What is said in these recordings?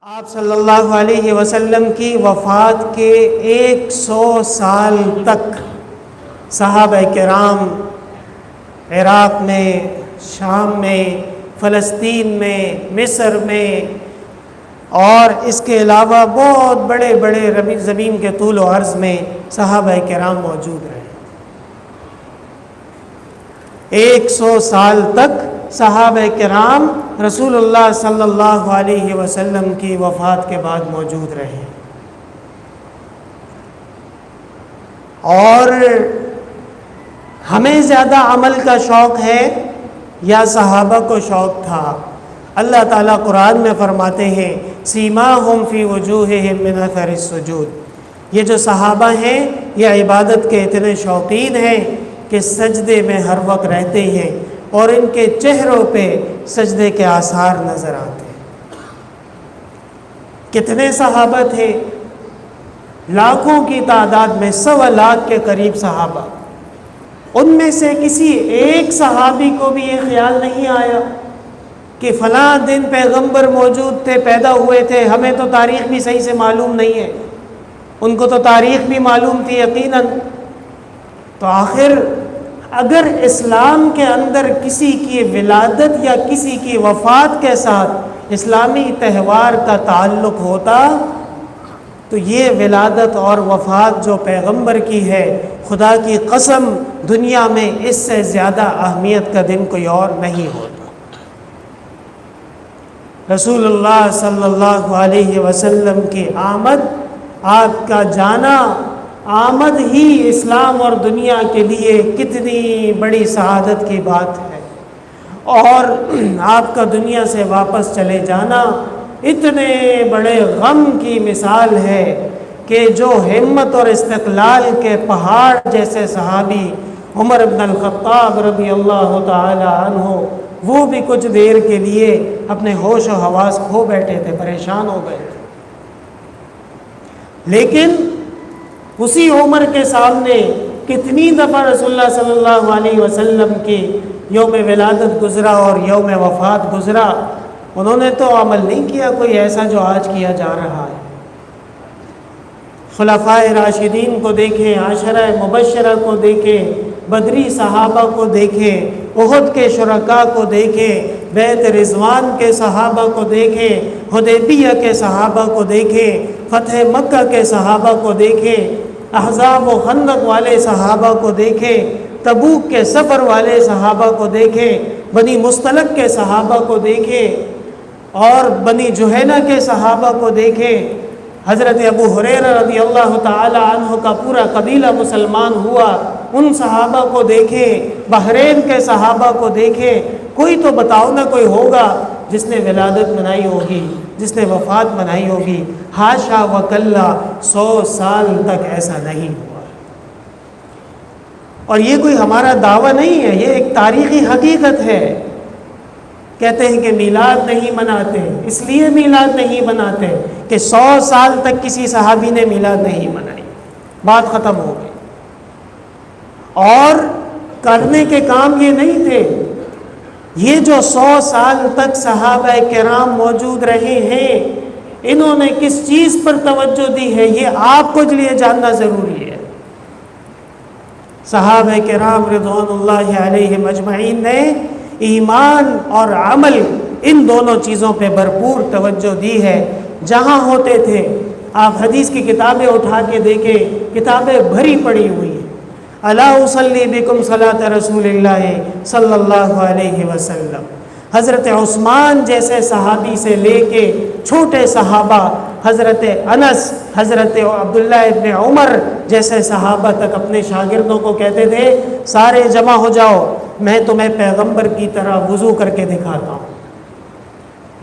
آپ صلی اللہ علیہ وسلم کی وفات کے 100 سال تک صحابہ کرام عراق میں، شام میں، فلسطین میں، مصر میں اور اس کے علاوہ بہت بڑے بڑے زمین کے طول و عرض میں صحابہ کرام موجود رہے۔ 100 سال تک صحابہ کرام رسول اللہ صلی اللہ علیہ وسلم کی وفات کے بعد موجود رہے، اور ہمیں زیادہ عمل کا شوق ہے یا صحابہ کو شوق تھا؟ اللہ تعالیٰ قرآن میں فرماتے ہیں سیماہم فی وجوہہم من اثر السجود، یہ جو صحابہ ہیں یہ عبادت کے اتنے شوقین ہیں کہ سجدے میں ہر وقت رہتے ہیں اور ان کے چہروں پہ سجدے کے آثار نظر آتے ہیں۔ کتنے صحابہ تھے؟ لاکھوں کی تعداد میں، 1.25 لاکھ کے قریب صحابہ۔ ان میں سے کسی ایک صحابی کو بھی یہ خیال نہیں آیا کہ فلاں دن پیغمبر موجود تھے، پیدا ہوئے تھے؟ ہمیں تو تاریخ بھی صحیح سے معلوم نہیں ہے، ان کو تو تاریخ بھی معلوم تھی یقیناً۔ تو آخر اگر اسلام کے اندر کسی کی ولادت یا کسی کی وفات کے ساتھ اسلامی تہوار کا تعلق ہوتا تو یہ ولادت اور وفات جو پیغمبر کی ہے، خدا کی قسم دنیا میں اس سے زیادہ اہمیت کا دن کوئی اور نہیں ہوتا۔ رسول اللہ صلی اللہ علیہ وسلم کی آمد، آپ کا جانا، آمد ہی اسلام اور دنیا کے لیے کتنی بڑی سعادت کی بات ہے، اور آپ کا دنیا سے واپس چلے جانا اتنے بڑے غم کی مثال ہے کہ جو ہمت اور استقلال کے پہاڑ جیسے صحابی عمر بن الخطاب رضی اللہ تعالی عنہ، وہ بھی کچھ دیر کے لیے اپنے ہوش و حواس کھو بیٹھے تھے، پریشان ہو گئے تھے۔ لیکن اسی عمر کے سامنے کتنی دفعہ رسول اللہ صلی اللہ علیہ وسلم کی یوم ولادت گزرا اور یوم وفات گزرا، انہوں نے تو عمل نہیں کیا کوئی ایسا جو آج کیا جا رہا ہے۔ خلفائے راشدین کو دیکھیں، عشرہ مبشرہ کو دیکھیں، بدری صحابہ کو دیکھیں، احد کے شرکاء کو دیکھیں، بیعت رضوان کے صحابہ کو دیکھیں، حدیبیہ کے صحابہ کو دیکھیں، فتح مکہ کے صحابہ کو دیکھیں، احزاب و خندق والے صحابہ کو دیکھیں، تبوک کے سفر والے صحابہ کو دیکھیں، بنی مستلق کے صحابہ کو دیکھیں اور بنی جوہینہ کے صحابہ کو دیکھیں۔ حضرت ابو ہریرہ رضی اللہ تعالی عنہ کا پورا قبیلہ مسلمان ہوا، ان صحابہ کو دیکھیں، بحرین کے صحابہ کو دیکھیں۔ کوئی تو بتاؤ نا، کوئی ہوگا جس نے ولادت منائی ہوگی، جس نے وفات منائی ہوگی؟ حاشا وکلا، 100 سال تک ایسا نہیں ہوا۔ اور یہ کوئی ہمارا دعویٰ نہیں ہے، یہ ایک تاریخی حقیقت ہے۔ کہتے ہیں کہ میلاد نہیں مناتے، اس لیے میلاد نہیں مناتے کہ 100 سال تک کسی صحابی نے میلاد نہیں منائی، بات ختم ہو گئی۔ اور کرنے کے کام یہ نہیں تھے، یہ جو 100 سال تک صحابہ کرام موجود رہے ہیں، انہوں نے کس چیز پر توجہ دی ہے، یہ آپ کو لیے جاننا ضروری ہے۔ صحابہ کرام رضوان اللہ علیہم اجمعین نے ایمان اور عمل ان دونوں چیزوں پہ بھرپور توجہ دی ہے۔ جہاں ہوتے تھے، آپ حدیث کی کتابیں اٹھا کے دیکھیں، کتابیں بھری پڑی ہوئی ہیں۔ الا اصلی بکم صلاۃ رسول اللہ صلی اللہ علیہ وسلم۔ حضرت عثمان جیسے صحابی سے لے کے چھوٹے صحابہ، حضرت انس، حضرت عبداللہ ابن عمر جیسے صحابہ تک اپنے شاگردوں کو کہتے تھے سارے جمع ہو جاؤ، میں تمہیں پیغمبر کی طرح وضو کر کے دکھاتا ہوں،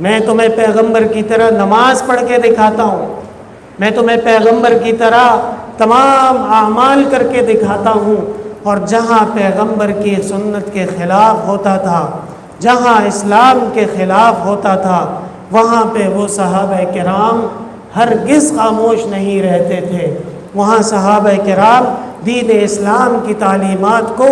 میں تمہیں پیغمبر کی طرح نماز پڑھ کے دکھاتا ہوں، میں تمہیں پیغمبر کی طرح تمام اعمال کر کے دکھاتا ہوں۔ اور جہاں پیغمبر کی سنت کے خلاف ہوتا تھا، جہاں اسلام کے خلاف ہوتا تھا، وہاں پہ وہ صحابہ کرام ہرگز خاموش نہیں رہتے تھے۔ وہاں صحابہ کرام دین اسلام کی تعلیمات کو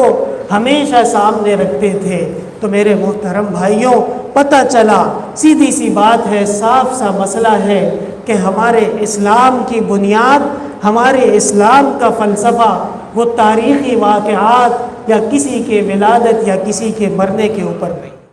ہمیشہ سامنے رکھتے تھے۔ تو میرے محترم بھائیوں پتہ چلا، سیدھی سی بات ہے، صاف سا مسئلہ ہے کہ ہمارے اسلام کی بنیاد، ہمارے اسلام کا فلسفہ وہ تاریخی واقعات یا کسی کے ولادت یا کسی کے مرنے کے اوپر نہیں۔